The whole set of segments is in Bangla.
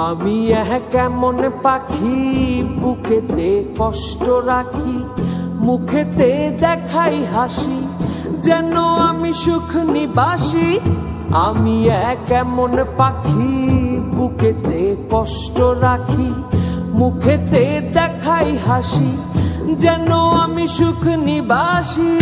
আমি কেমন পাখি বুকেতে কষ্ট রাখি, মুখেতে দেখাই হাসি, যেন আমি সুখ নিবাসী। আমি কেমন পাখি বুকেতে কষ্ট রাখি, মুখেতে দেখাই হাসি, যেন আমি সুখ নিবাসী।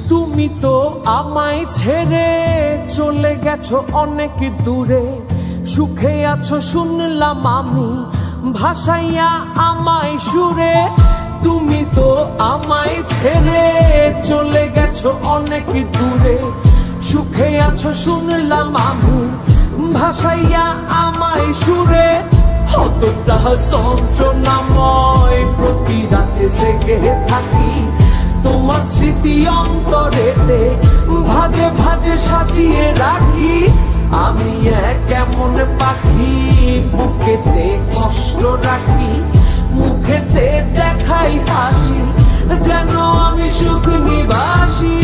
তুমি তো আমায় ছেড়ে চলে গেছো অনেক দূরে, সুখে আছো শুনলাম আমি ভাসাইয়া আমায় সুরে। তুমি তো আমায় ছেড়ে চলে গেছো অনেক দূরে, সুখে আছো শুনলাম আমি ভাসাইয়া আমায় সুরে। কতটা যন্ত্রণাময় প্রতি রাতে জেগে থাকি, তোমার স্মৃতি অন্তরেতে ভাজে ভাজে সাজিয়ে রাখি। আমি কেমন পাখি বুকেতে কষ্ট রাখি, মুখেতে দেখাই হাসি, যেন আমি সুখ নিবাসী।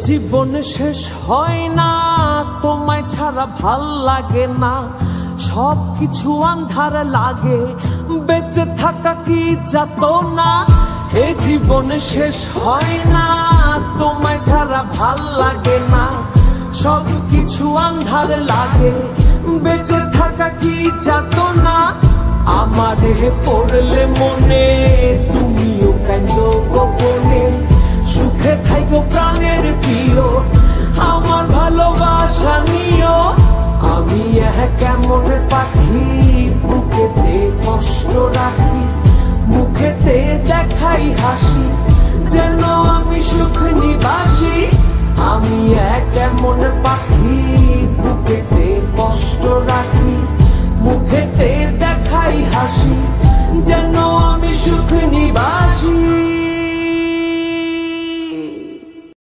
জীবন শেষ হয় না, তোমায় ছাড়া ভাল লাগে না, সবকিছু আন্ধার লাগে, বেঁচে থাকা কি যাতনা। এ জীবন শেষ হয় না, তোমায় ছাড়া ভাল লাগে না, সবকিছু আন্ধার লাগে, বেঁচে থাকা কি যাতনা। আমারে পড়লে মনে তুমিও কাঁদো গোপনে, সুখে থাইকো প্রাণের প্রিয়, আমার ভালোবাসা নিও। আমি কেমন পাখি বুকেতে কষ্ট রাখি, মুখেতে দেখাই হাসি, যেন আমি সুখ নিবাসী। আমি কেমন পাখি বুকেতে কষ্ট রাখি, মুখেতে দেখাই হাসি,